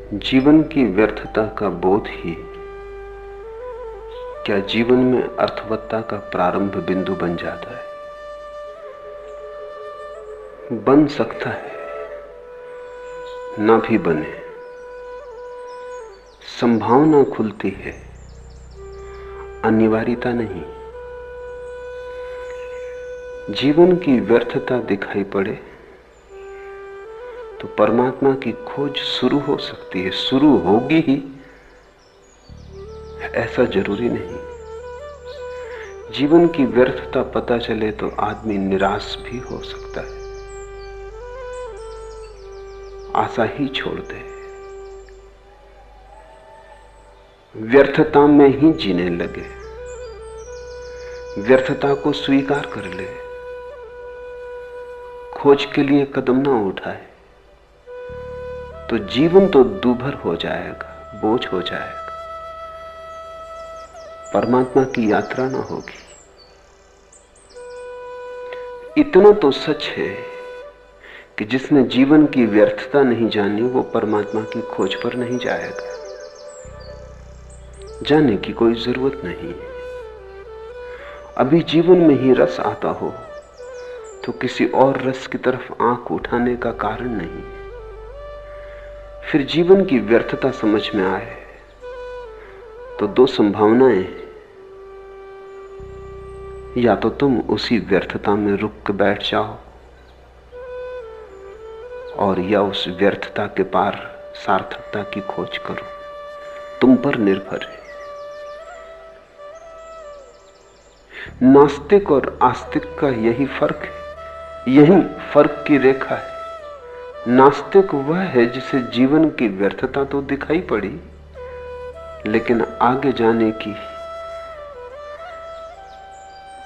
जीवन की व्यर्थता का बोध ही क्या जीवन में अर्थवत्ता का प्रारंभ बिंदु बन जाता है? बन सकता है, ना भी बने। संभावना खुलती है, अनिवार्यता नहीं। जीवन की व्यर्थता दिखाई पड़े तो परमात्मा की खोज शुरू हो सकती है। शुरू होगी ही ऐसा जरूरी नहीं। जीवन की व्यर्थता पता चले तो आदमी निराश भी हो सकता है, आशा ही छोड़ दे, व्यर्थता में ही जीने लगे, व्यर्थता को स्वीकार कर ले, खोज के लिए कदम ना उठाए तो जीवन तो दूभर हो जाएगा, बोझ हो जाएगा, परमात्मा की यात्रा ना होगी। इतना तो सच है कि जिसने जीवन की व्यर्थता नहीं जानी वो परमात्मा की खोज पर नहीं जाएगा। जाने की कोई जरूरत नहीं। अभी जीवन में ही रस आता हो तो किसी और रस की तरफ आंख उठाने का कारण नहीं। फिर जीवन की व्यर्थता समझ में आए तो दो संभावनाएं हैं। या तो तुम उसी व्यर्थता में रुक के बैठ जाओ और या उस व्यर्थता के पार सार्थकता की खोज करो। तुम पर निर्भर है। नास्तिक और आस्तिक का यही फर्क है, यही फर्क की रेखा है। नास्तिक वह है जिसे जीवन की व्यर्थता तो दिखाई पड़ी लेकिन आगे जाने की,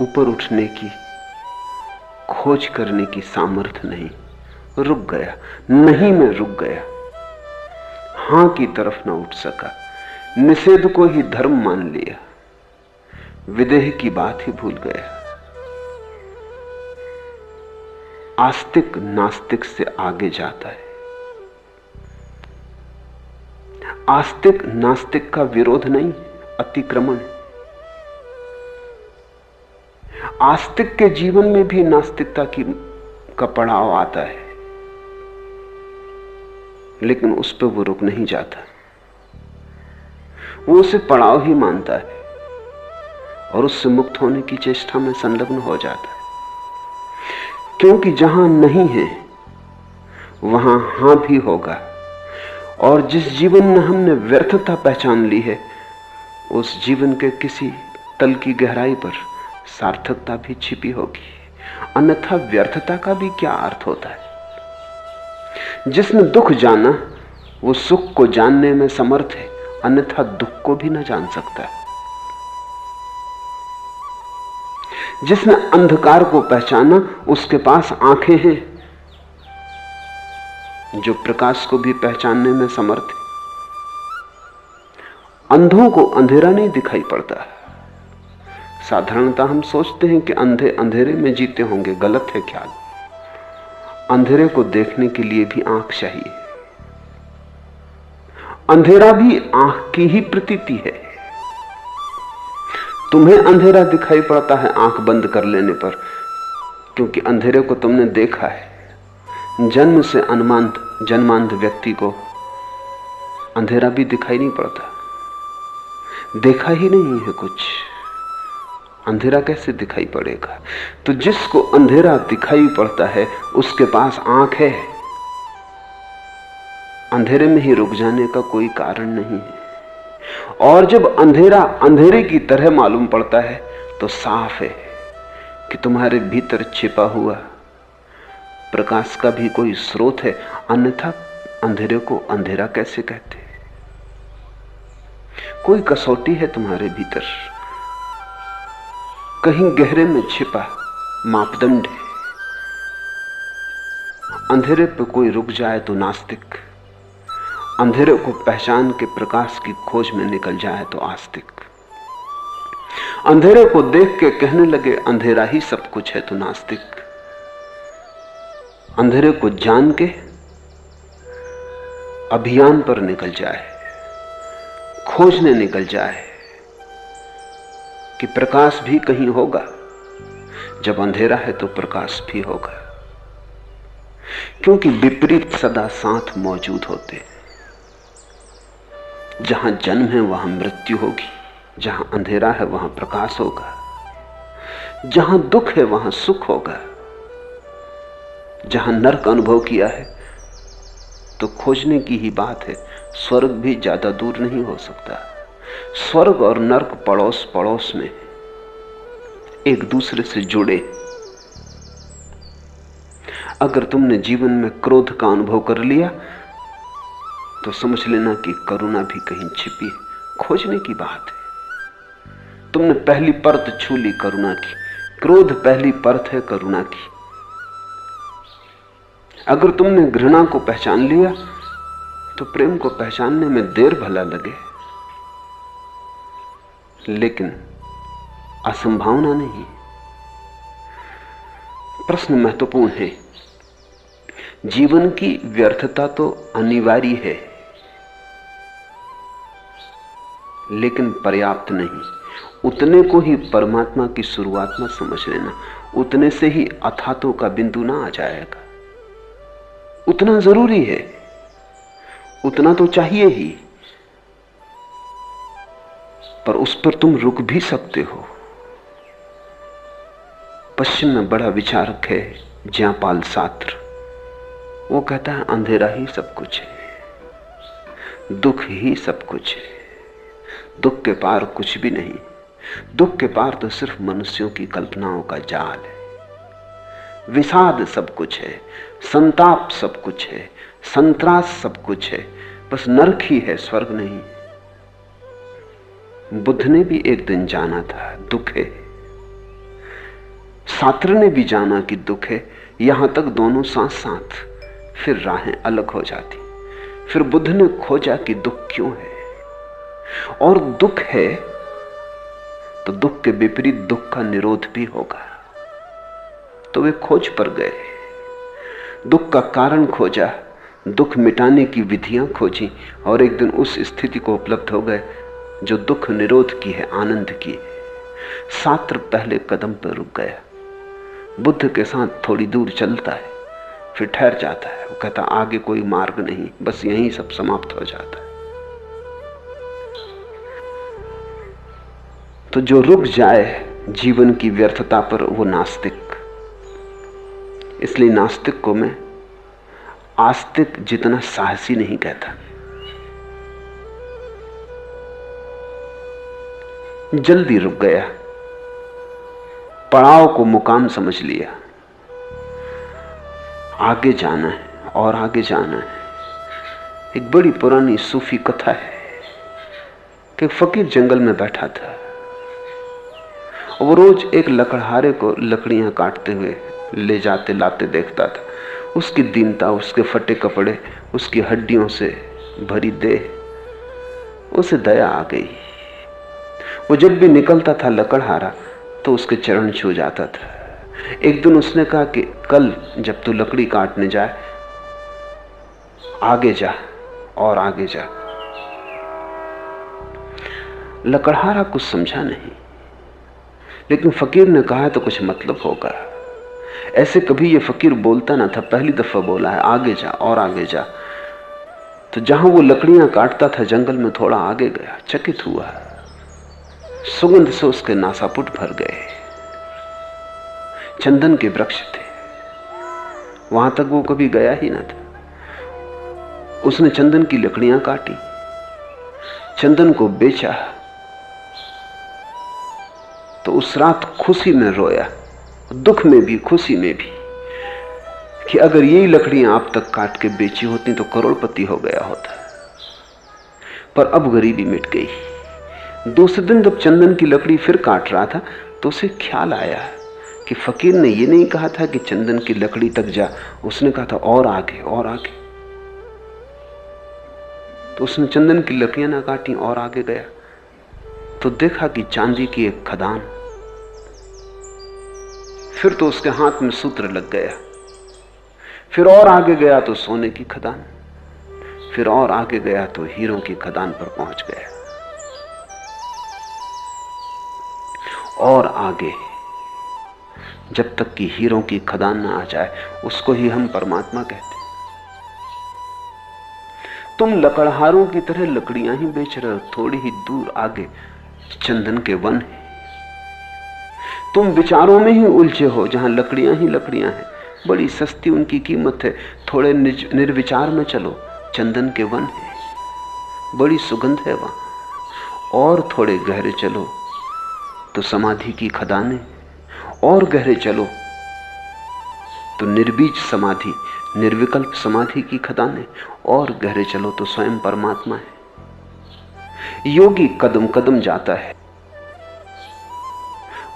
ऊपर उठने की, खोज करने की सामर्थ्य नहीं। रुक गया, नहीं में रुक गया, हां की तरफ ना उठ सका, निषेध को ही धर्म मान लिया, विदेह की बात ही भूल गया। आस्तिक नास्तिक से आगे जाता है। आस्तिक नास्तिक का विरोध नहीं, अतिक्रमण है। आस्तिक के जीवन में भी नास्तिकता का पड़ाव आता है लेकिन उस पर वो रुक नहीं जाता। वो उसे पड़ाव ही मानता है और उससे मुक्त होने की चेष्टा में संलग्न हो जाता है। क्योंकि जहां नहीं है वहां हां भी होगा। और जिस जीवन में हमने व्यर्थता पहचान ली है उस जीवन के किसी तल की गहराई पर सार्थकता भी छिपी होगी। अन्यथा व्यर्थता का भी क्या अर्थ होता है? जिसने दुख जाना वो सुख को जानने में समर्थ है, अन्यथा दुख को भी न जान सकता है। जिसने अंधकार को पहचाना उसके पास आंखें हैं जो प्रकाश को भी पहचानने में समर्थ है। अंधों को अंधेरा नहीं दिखाई पड़ता। साधारणतः हम सोचते हैं कि अंधे अंधेरे में जीते होंगे। गलत है ख्याल। अंधेरे को देखने के लिए भी आंख चाहिए। अंधेरा भी आंख की ही प्रतीति है। तुम्हें अंधेरा दिखाई पड़ता है आंख बंद कर लेने पर, क्योंकि अंधेरे को तुमने देखा है। जन्म से जन्मांध व्यक्ति को अंधेरा भी दिखाई नहीं पड़ता। देखा ही नहीं है कुछ, अंधेरा कैसे दिखाई पड़ेगा? तो जिसको अंधेरा दिखाई पड़ता है उसके पास आंख है। अंधेरे में ही रुक जाने का कोई कारण नहीं है। और जब अंधेरा अंधेरे की तरह मालूम पड़ता है तो साफ है कि तुम्हारे भीतर छिपा हुआ प्रकाश का भी कोई स्रोत है। अन्यथा अंधेरे को अंधेरा कैसे कहते? कोई कसौटी है तुम्हारे भीतर, कहीं गहरे में छिपा मापदंड है। अंधेरे पे कोई रुक जाए तो नास्तिक, अंधेरे को पहचान के प्रकाश की खोज में निकल जाए तो आस्तिक, अंधेरे को देख के कहने लगे अंधेरा ही सब कुछ है तो नास्तिक, अंधेरे को जान के अभियान पर निकल जाए, खोजने निकल जाए कि प्रकाश भी कहीं होगा। जब अंधेरा है तो प्रकाश भी होगा, क्योंकि विपरीत सदा साथ मौजूद होते। जहां जन्म है वहां मृत्यु होगी, जहां अंधेरा है वहां प्रकाश होगा, जहां दुख है वहां सुख होगा। जहां नरक अनुभव किया है तो खोजने की ही बात है, स्वर्ग भी ज्यादा दूर नहीं हो सकता। स्वर्ग और नरक पड़ोस पड़ोस में एक दूसरे से जुड़े। अगर तुमने जीवन में क्रोध का अनुभव कर लिया तो समझ लेना कि करुणा भी कहीं छिपी है। खोजने की बात है। तुमने पहली परत छू ली करुणा की, क्रोध पहली परत है करुणा की। अगर तुमने घृणा को पहचान लिया तो प्रेम को पहचानने में देर भला लगे, लेकिन असंभावना नहीं। प्रश्न महत्वपूर्ण है। जीवन की व्यर्थता तो अनिवार्य है, लेकिन पर्याप्त नहीं। उतने को ही परमात्मा की शुरुआत में समझ लेना, उतने से ही अथातों का बिंदु ना आ जाएगा। उतना जरूरी है, उतना तो चाहिए ही, पर उस पर तुम रुक भी सकते हो। पश्चिम में बड़ा विचारक है ज्ञापाल सात्र, वो कहता है अंधेरा ही सब कुछ है, दुख ही सब कुछ है, दुख के पार कुछ भी नहीं। दुख के पार तो सिर्फ मनुष्यों की कल्पनाओं का जाल है। विषाद सब कुछ है, संताप सब कुछ है, संत्रास सब कुछ है, बस नरक ही है, स्वर्ग नहीं। बुद्ध ने भी एक दिन जाना था दुख है, सात्र ने भी जाना कि दुख है, यहां तक दोनों साथ साथ, फिर राहें अलग हो जाती। फिर बुद्ध ने खोजा कि दुख क्यों है, और दुख है तो दुख के विपरीत दुख का निरोध भी होगा। तो वे खोज पर गए, दुख का कारण खोजा, दुख मिटाने की विधियां खोजी, और एक दिन उस स्थिति को उपलब्ध हो गए जो दुख निरोध की है, आनंद की है। सात्र पहले कदम पर रुक गया, बुद्ध के साथ थोड़ी दूर चलता है, फिर ठहर जाता है। वो कहता आगे कोई मार्ग नहीं, बस यहीं सब समाप्त हो जाता है। तो जो रुक जाए जीवन की व्यर्थता पर वो नास्तिक। इसलिए नास्तिक को मैं आस्तिक जितना साहसी नहीं कहता। जल्दी रुक गया, पड़ाव को मुकाम समझ लिया, आगे जाना है और आगे जाना है। एक बड़ी पुरानी सूफी कथा है कि फकीर जंगल में बैठा था, वो रोज एक लकड़हारे को लकड़ियां काटते हुए ले जाते लाते देखता था। उसकी दीनता, उसके फटे कपड़े, उसकी हड्डियों से भरी देह, उसे दया आ गई। वो जब भी निकलता था लकड़हारा तो उसके चरण छू जाता था। एक दिन उसने कहा कि कल जब तू लकड़ी काटने जाए, आगे जा और आगे जा। लकड़हारा कुछ समझा नहीं, लेकिन फकीर ने कहा है तो कुछ मतलब होगा। ऐसे कभी ये फकीर बोलता ना था, पहली दफा बोला है आगे जा और आगे जा। तो जहां वो लकड़ियां काटता था जंगल में थोड़ा आगे गया, चकित हुआ, सुगंध से उसके नासापुट भर गए। चंदन के वृक्ष थे, वहां तक वो कभी गया ही ना था। उसने चंदन की लकड़ियां काटी, चंदन को बेचा, तो उस रात खुशी में रोया, दुख में भी खुशी में भी, कि अगर यही लकड़ियां आप तक काट के बेची होती तो करोड़पति हो गया होता। पर अब गरीबी मिट गई। दूसरे दिन जब चंदन की लकड़ी फिर काट रहा था तो उसे ख्याल आया कि फकीर ने ये नहीं कहा था कि चंदन की लकड़ी तक जा, उसने कहा था और आगे और आगे। तो उसने चंदन की लकड़ियां ना काटी और आगे गया तो देखा कि चांदी की एक खदान। फिर तो उसके हाथ में सूत्र लग गया। फिर और आगे गया तो सोने की खदान। फिर और आगे गया तो हीरों की खदान पर पहुंच गया, और आगे, जब तक कि हीरों की खदान ना आ जाए उसको ही हम परमात्मा कहते हैं। तुम लकड़हारों की तरह लकड़ियां ही बेच रहे हो, थोड़ी ही दूर आगे चंदन के वन है। तुम विचारों में ही उलझे हो, जहां लकड़ियां ही लकड़ियां हैं, बड़ी सस्ती उनकी कीमत है। थोड़े निर्विचार में चलो, चंदन के वन है, बड़ी सुगंध है वहां। और थोड़े गहरे चलो तो समाधि की खदानें, और गहरे चलो तो निर्बीज समाधि, निर्विकल्प समाधि की खदानें, और गहरे चलो तो स्वयं परमात्मा है। योगी कदम कदम जाता है,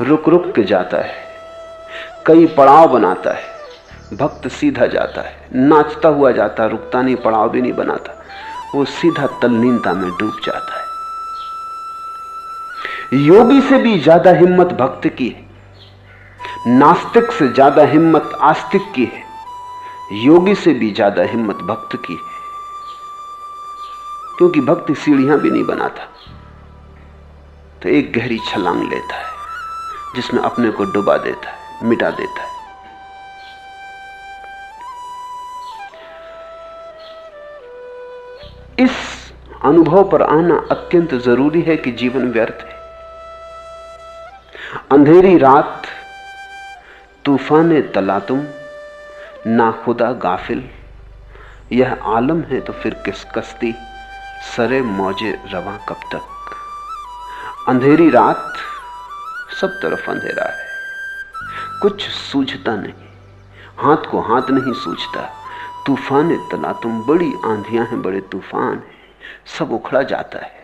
रुक रुक के जाता है, कई पड़ाव बनाता है। भक्त सीधा जाता है, नाचता हुआ जाता है, रुकता नहीं, पड़ाव भी नहीं बनाता, वो सीधा तल्लीनता में डूब जाता है। योगी से भी ज्यादा हिम्मत भक्त की है, नास्तिक से ज्यादा हिम्मत आस्तिक की है, योगी से भी ज्यादा हिम्मत भक्त की है। क्योंकि भक्ति सीढ़ियां भी नहीं बनाता, तो एक गहरी छलांग लेता है जिसमें अपने को डुबा देता है, मिटा देता है। इस अनुभव पर आना अत्यंत जरूरी है कि जीवन व्यर्थ है। अंधेरी रात, तूफाने तलातुम, ना खुदा गाफिल, यह आलम है तो फिर किस कश्ती, सरे मौजे रवां कब तक। अंधेरी रात, सब तरफ अंधेरा है, कुछ सूझता नहीं, हाथ को हाथ नहीं सूझता। तूफाने तलातुम, बड़ी आंधियां हैं, बड़े तूफान हैं, सब उखड़ा जाता है।